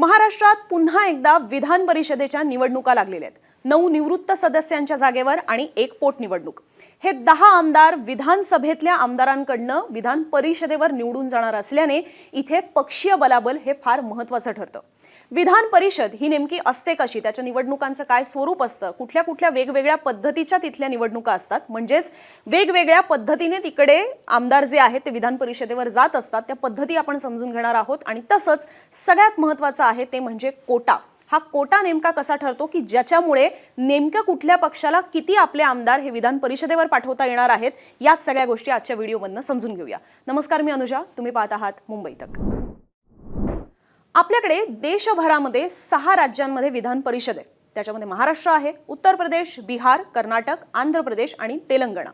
महाराष्ट्रात पुन्हा एकदा विधान परिषदेच्या निवडणुका लागलेल्या आहेत। 9 निवृत्त सदस्यांच्या जागेवर आणि 1 पोटनिवडणूक। हे 10 आमदार विधानसभेतल्या आमदारांकडनं विधान परिषदेवर निवडून जाणार असल्याने इथे पक्षीय बलाबल हे फार महत्त्वाचं ठरतं। विधान परिषद ही नेमकी असते कशी, त्याच्या निवडणुकांचं काय स्वरूप असतं, कुठल्या वेगवेगळ्या पद्धतीच्या तिथल्या निवडणुका असतात, म्हणजेच वेगवेगळ्या पद्धतीने तिकडे आमदार जे आहेत ते विधान परिषदेवर जात असतात, त्या पद्धती आपण समजून घेणार आहोत। आणि तसंच सगळ्यात महत्त्वाचं आहे ते म्हणजे कोटा। हा कोटा नेमका कसा ठरतो की ज्याच्यामुळे नेमकं कुठल्या पक्षाला किती आपले आमदार हे विधान परिषदेवर पाठवता येणार आहेत, याच सगळ्या गोष्टी आजच्या व्हिडिओमधून समजून घेऊया। नमस्कार, मी अनुजा, तुम्ही पाहत आहात मुंबई तक। आपल्याकडे देशभरामध्ये 6 राज्यांमध्ये विधान परिषद आहे। त्याच्यामध्ये महाराष्ट्र आहे, उत्तर प्रदेश, बिहार, कर्नाटक, आंध्र प्रदेश आणि तेलंगणा।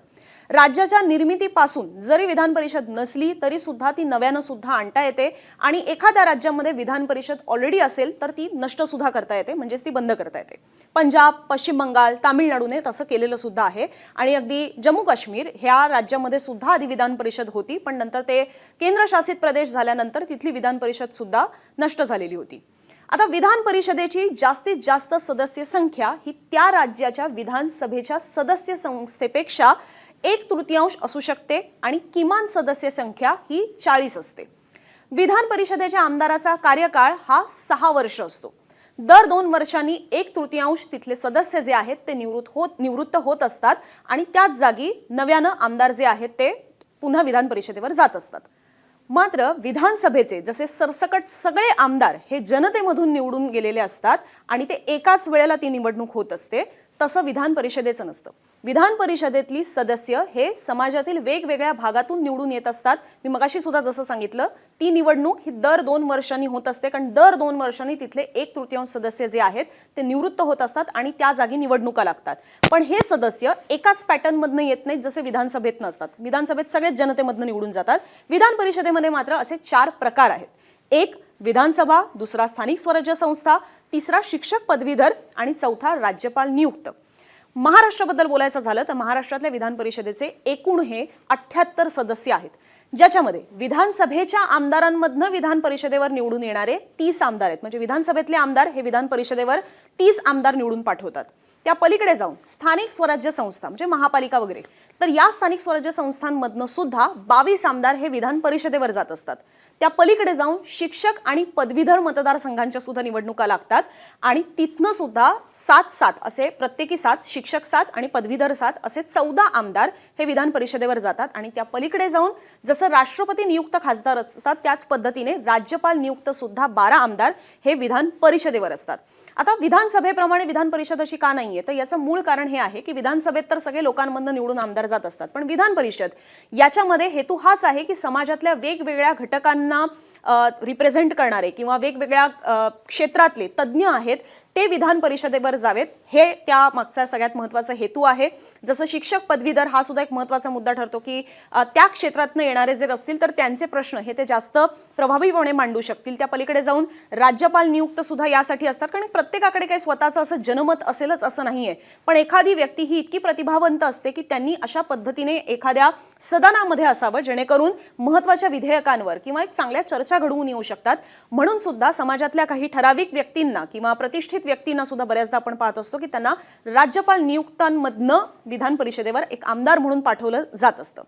राज्याच्या निर्मितीपासून जरी विधान परिषद नसली तरी सुद्धा ती नव्यानं सुद्धा आणता येते आणि एखाद्या राज्यामध्ये विधान परिषद ऑलरेडी असेल तर ती नष्ट सुद्धा करता येते, म्हणजेच ती बंद करता येते। पंजाब, पश्चिम बंगाल, तामिळनाडूने तसं केलेलं सुद्धा आहे आणि अगदी जम्मू काश्मीर ह्या राज्यामध्ये सुद्धा आधी विधान परिषद होती, पण नंतर ते केंद्रशासित प्रदेश झाल्यानंतर तिथली विधान परिषद सुद्धा नष्ट झालेली होती। आता विधान परिषदेची जास्तीत जास्त सदस्य संख्या ही त्या राज्याच्या विधानसभेच्या सदस्य संख्येपेक्षा 1/3 असू शकते आणि किमान सदस्य संख्या ही 40 असते। विधान परिषदेच्या आमदाराचा कार्यकाळ हा 6 वर्ष असतो। दर 2 वर्षांनी 1/3 तिथले सदस्य जे आहेत ते निवृत्त होत असतात आणि त्याच जागी नव्यानं आमदार जे आहेत ते पुन्हा विधान परिषदेवर जात असतात। मात्र विधानसभेचे जसे सरसकट सगळे आमदार हे जनतेमधून निवडून गेलेले असतात आणि ते एकाच वेळेला ती निवडणूक होत असते, तसं विधान परिषदेचं नसतं। विधान परिषदेतली सदस्य हे समाजातील वेगवेगळ्या भागातून निवडून येत असतात। मी मगाशी सुद्धा जसं सांगितलं, ती निवडणूक ही दर 2 वर्षांनी होत असते, कारण दर 2 वर्षांनी तिथले 1/3 सदस्य जे आहेत ते निवृत्त होत असतात आणि त्या जागी निवडणुका लागतात। पण हे सदस्य एकाच पॅटर्नमधनं येत नाहीत जसे विधानसभेत नसतात। विधानसभेत सगळेच जनतेमधनं निवडून जातात। विधान परिषदेमध्ये मात्र असे 4 प्रकार आहेत। एक विधानसभा, दुसरा स्थानिक स्वराज्य संस्था, तिसरा शिक्षक पदवीधर आणि चौथा राज्यपाल नियुक्त। महाराष्ट्राबद्दल बोलायचं झालं तर महाराष्ट्रातल्या विधान परिषदेचे एकूण हे 78 सदस्य आहेत, ज्याच्यामध्ये विधानसभेच्या आमदारांमधनं विधान परिषदेवर निवडून येणारे 30 आमदार आहेत। म्हणजे विधानसभेतले आमदार हे विधान परिषदेवर 30 आमदार निवडून पाठवतात। त्या पलीकडे जाऊन स्थानिक स्वराज्य संस्था म्हणजे महापालिका वगैरे, तर या स्थानिक स्वराज्य संस्थांमधनं सुद्धा 22 आमदार हे विधान परिषदेवर जात असतात। त्या पलीकडे जाऊन शिक्षक आणि पदवीधर मतदारसंघांच्या सुद्धा निवडणुका लागतात आणि तिथनं सुद्धा 7 असे प्रत्येकी 7 शिक्षक 7 आणि पदवीधर 7 असे 14 आमदार हे विधान परिषदेवर जातात। आणि त्या पलीकडे जाऊन जसं राष्ट्रपती नियुक्त खासदार असतात त्याच पद्धतीने राज्यपाल नियुक्त सुद्धा 12 आमदार हे विधान परिषदेवर असतात। आता विधानसभेप्रमाणे विधान परिषद अशी का नाहीये, तर याचं मूळ कारण हे आहे की विधानसभेत तर सगळे लोकांमधून निवडून आमदार जात असतात, पण विधान परिषद याच्यामध्ये हेतू हाच आहे की समाजातल्या वेगवेगळ्या घटकांना रिप्रेझेंट करणारे किंवा वेगवेगळ्या क्षेत्रातले तज्ज्ञ आहेत ते विधान परिषदेवर जावेत, हे त्या मागचा सगळ्यात महत्त्वाचा हेतू आहे। जसं शिक्षक पदवीधर हा सुद्धा एक महत्त्वाचा मुद्दा ठरतो की त्या क्षेत्रातनं येणारे जे असतील तर त्यांचे प्रश्न हे ते जास्त प्रभावीपणे मांडू शकतील। त्या पलीकडे जाऊन राज्यपाल नियुक्त सुद्धा यासाठी असतात, कारण प्रत्येकाकडे काही स्वतःचं असं जनमत असेलच असं नाहीये, पण एखादी व्यक्ती ही इतकी प्रतिभावंत असते की त्यांनी अशा पद्धतीने एखाद्या सदनामध्ये असावं जेणेकरून महत्त्वाच्या विधेयकांवर किंवा एक चांगल्या चर्चा घडवून येऊ शकतात। म्हणून सुद्धा समाजातल्या काही ठराविक व्यक्तींना किंवा प्रतिष्ठित व्यक्तींना सुद्धा बऱ्याचदा आपण पाहत असतो की त्यांना राज्यपाल नियुक्तांमधनं विधान परिषदेवर एक आमदार म्हणून पाठवलं जात असतं।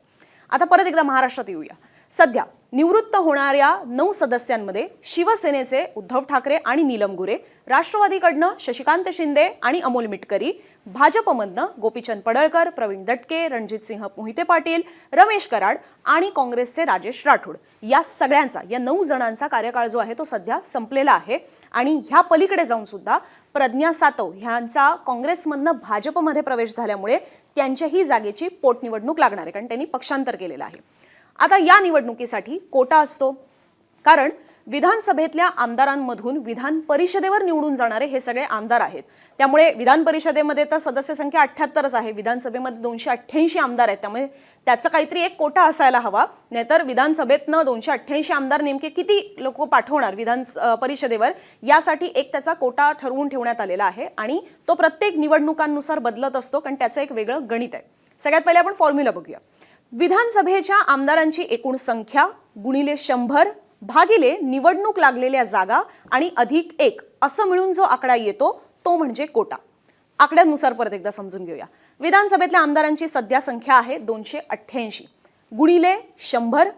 आता परत एकदा महाराष्ट्रात येऊया। सध्या निवृत्त होणाऱ्या 9 सदस्यांमध्ये शिवसेनेचे उद्धव ठाकरे आणि नीलम गोरे, राष्ट्रवादीकडनं शशिकांत शिंदे आणि अमोल मिटकरी, भाजपमधनं गोपीचंद पडळकर, प्रवीण दटके, रणजितसिंह मोहिते पाटील, रमेश कराड आणि काँग्रेसचे राजेश राठोड, या सगळ्यांचा या 9 जणांचा कार्यकाळ जो आहे तो सध्या संपलेला आहे। आणि ह्या पलीकडे जाऊन सुद्धा प्रज्ञा सातव ह्यांचा काँग्रेसमधनं भाजपमध्ये प्रवेश झाल्यामुळे त्यांच्याही जागेची पोटनिवडणूक लागणार आहे, कारण त्यांनी पक्षांतर केलेलं आहे। आता या निवडणुकीसाठी कोटा असतो, कारण विधानसभेतल्या आमदारांमधून विधान परिषदेवर निवडून जाणारे हे सगळे आमदार आहेत। त्यामुळे विधान परिषदेमध्ये तर सदस्य संख्या 78च आहे, विधानसभेमध्ये 288 आमदार आहेत, त्यामुळे त्याचा काहीतरी एक कोटा असायला हवा। नाहीतर विधानसभेतनं 288 आमदार नेमके किती लोक पाठवणार विधान परिषदेवर, यासाठी एक त्याचा कोटा ठरवून ठेवण्यात आलेला आहे आणि तो प्रत्येक निवडणुकांनुसार बदलत असतो, कारण त्याचं एक वेगळं गणित आहे। सगळ्यात पहिले आपण फॉर्म्युला बघूया। विधानसभेच्या आमदारांची एकूण संख्या गुणिले 100 भागिले निवडणूक लागलेल्या जागा आणि अधिक 1 असं मिळून जो आकडा येतो तो म्हणजे कोटा. आकड्यांनुसार परत एकदा समजून घेऊया. विधानसभेतल्या आमदारांची सध्या संख्या आहे 288 गुणिले 100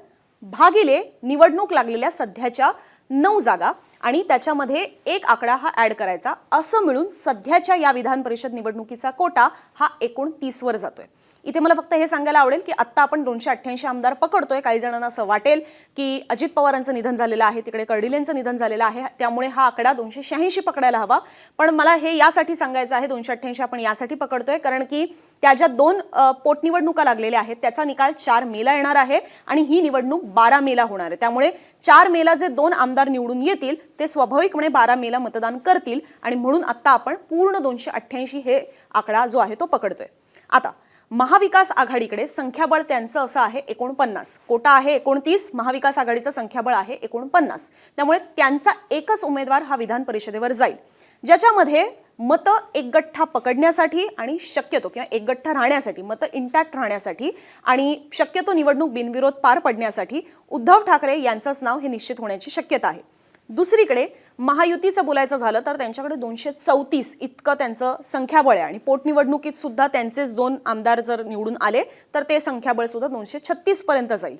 भागिले निवडणूक लागलेल्या सध्याच्या 9 जागा आणि त्याच्यामध्ये एक आकडा हा ऍड करायचा, असं मिळून सध्याच्या या विधान परिषद निवडणुकीचा कोटा हा 29 वर जातोय. इथे मला फक्त हे सांगायला आवडेल की आता आपण 288 आमदार पकडतोय. काही जणांना असं वाटेल की अजित पवारांचं निधन झालेलं आहे, तिकडे कर्डिलेंचं निधन झालेलं आहे, त्यामुळे हा आकडा 286 पकडायला हवा. पण मला हे यासाठी सांगायचं आहे 288 आपण यासाठी पकडतोय कारण की त्या ज्या 2 पोटनिवडणुका लागलेल्या आहेत त्याचा निकाल 4 मेला येणार आहे आणि ही निवडणूक 12 मेला होणार आहे. त्यामुळे 4 मेला जे 2 आमदार निवडून येतील ते स्वाभाविकपणे 12 मेला मतदान करतील आणि म्हणून आता आपण पूर्ण 288 हे आकडा जो आहे तो पकडतोय. आता महाविकास आघाडीकडे संख्याबळ त्यांचं असं आहे 49, कोटा आहे 29, महाविकास आघाडीचं संख्याबळ आहे 49. त्यामुळे त्यांचा एकच उमेदवार हा विधान परिषदेवर जाईल, ज्याच्यामध्ये मतं एकगठ्ठा पकडण्यासाठी आणि शक्यतो किंवा एकगठ्ठा राहण्यासाठी, मतं इंटॅक्ट राहण्यासाठी आणि शक्यतो निवडणूक बिनविरोध पार पडण्यासाठी उद्धव ठाकरे यांचंच नाव हे निश्चित होण्याची शक्यता आहे. दुसरीकडे महायुतीचं बोलायचं झालं तर त्यांच्याकडे 234 इतकं त्यांचं संख्याबळ आहे आणि पोटनिवडणुकीत सुद्धा त्यांचेच 2 आमदार जर निवडून आले तर ते संख्याबळ सुद्धा 236 पर्यंत जाईल.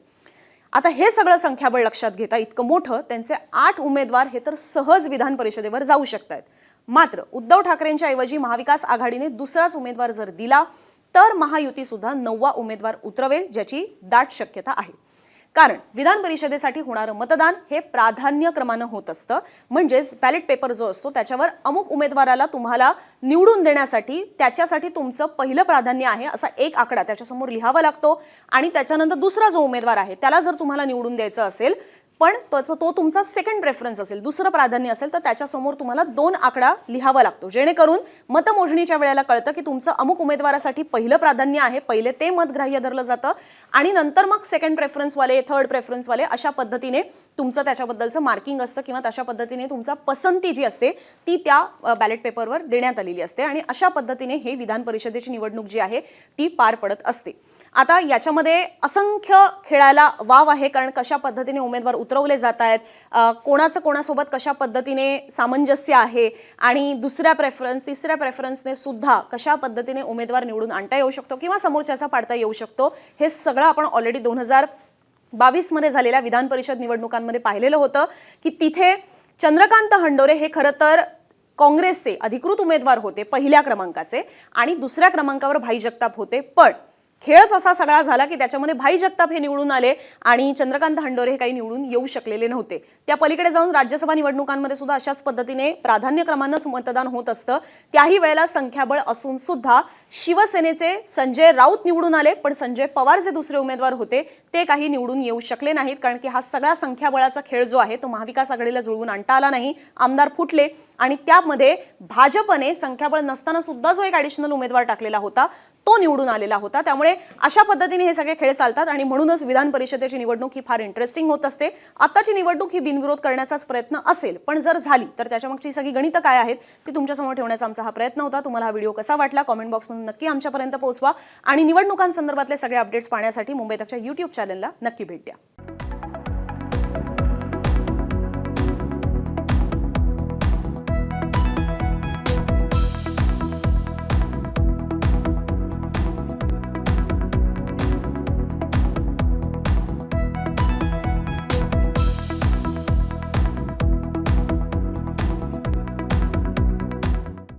आता हे सगळं संख्याबळ लक्षात घेता इतकं मोठं त्यांचे 8 उमेदवार हे तर सहज विधान परिषदेवर जाऊ शकतात. मात्र उद्धव ठाकरेंच्या ऐवजी महाविकास आघाडीने दुसराच उमेदवार जर दिला तर महायुती सुद्धा 9वा उमेदवार उतरवेल, ज्याची दाट शक्यता आहे. कारण विधान परिषदेसाठी होणारं मतदान हे प्राधान्यक्रमानं होत असतं. म्हणजेच बॅलेट पेपर जो असतो त्याच्यावर अमुक उमेदवाराला तुम्हाला निवडून देण्यासाठी त्याच्यासाठी तुमचं पहिलं प्राधान्य आहे असा एक आकडा त्याच्यासमोर लिहावा लागतो आणि त्याच्यानंतर दुसरा जो उमेदवार आहे त्याला जर तुम्हाला निवडून द्यायचं असेल पण तो तुमचा सेकंड प्रेफरन्स असेल, दुसरं प्राधान्य असेल तर त्याच्यासमोर तुम्हाला 2 आकडा लिहावा लागतो, जेणेकरून मतमोजणीच्या वेळेला कळतं की तुमचं अमुक उमेदवारासाठी पहिलं प्राधान्य आहे, पहिले ते मत ग्राह्य धरलं जातं आणि नंतर मग सेकंड प्रेफरन्सवाले, थर्ड प्रेफरन्सवाले अशा पद्धतीने तुमचं त्याच्याबद्दलचं मार्किंग असतं किंवा तशा पद्धतीने तुमचा पसंती जी असते ती त्या बॅलेट पेपरवर देण्यात आलेली असते आणि अशा पद्धतीने हे विधान परिषदेची निवडणूक जी आहे ती पार पडत असते. आता याच्यामध्ये असंख्य खेळायला वाव आहे, कारण कशा पद्धतीने उमेदवार उतरवले जात आहेत, कोणाचं कोणासोबत कशा पद्धतीने सामंजस्य आहे आणि दुसऱ्या प्रेफरन्स तिसऱ्या प्रेफरन्सने सुद्धा कशा पद्धतीने उमेदवार निवडून आणता येऊ शकतो किंवा समोरच्याचा पाडता येऊ शकतो, हे सगळं आपण ऑलरेडी 2022 मध्ये झालेल्या विधान परिषद निवडणुकांमध्ये पाहिलेलं होतं की तिथे चंद्रकांत हंडोरे हे खरं तर काँग्रेसचे अधिकृत उमेदवार होते पहिल्या क्रमांकाचे आणि दुसऱ्या क्रमांकावर भाई जगताप होते. पण खेळच असा सगळा झाला की त्याच्यामध्ये भाई जगताप हे निवडून आले आणि चंद्रकांत हंडोरे हे काही निवडून येऊ शकलेले नव्हते. त्या पलीकडे जाऊन राज्यसभा निवडणुकांमध्ये सुद्धा अशाच पद्धतीने प्राधान्यक्रमानंच मतदान होत असतं. त्याही वेळेला संख्याबळ असून सुद्धा शिवसेनेचे संजय राऊत निवडून आले, पण संजय पवार जे दुसरे उमेदवार होते ते काही निवडून येऊ शकले नाहीत, कारण की हा सगळा संख्याबळाचा खेळ जो आहे तो महाविकास आघाडीला जुळवून आणता आला नाही. आमदार फुटले आणि त्यामध्ये भाजपने संख्याबळ नसताना सुद्धा जो एक ॲडिशनल उमेदवार टाकलेला होता तो निवडून आलेला होता. त्यामुळे अशा पद्धतीने हे सगळे खेळ चालतात आणि म्हणूनच विधान परिषदेची निवडणूक ही फार इंटरेस्टिंग होत असते. आताची निवडणूक ही बिनविरोध करण्याचाच प्रयत्न असेल, पण जर झाली तर त्याच्यामागची सगळी गणितं काय आहेत ती तुमच्यासमोर ठेवण्याचा आमचा हा प्रयत्न होता. तुम्हाला हा व्हिडिओ कसा वाटला कमेंट बॉक्समधून नक्की आमच्यापर्यंत पोहोचवा आणि निवडणुकांसंदर्भातले सगळे अपडेट्स पाहण्यासाठी मुंबई तकच्या YouTube चॅनलला नक्की भेट द्या.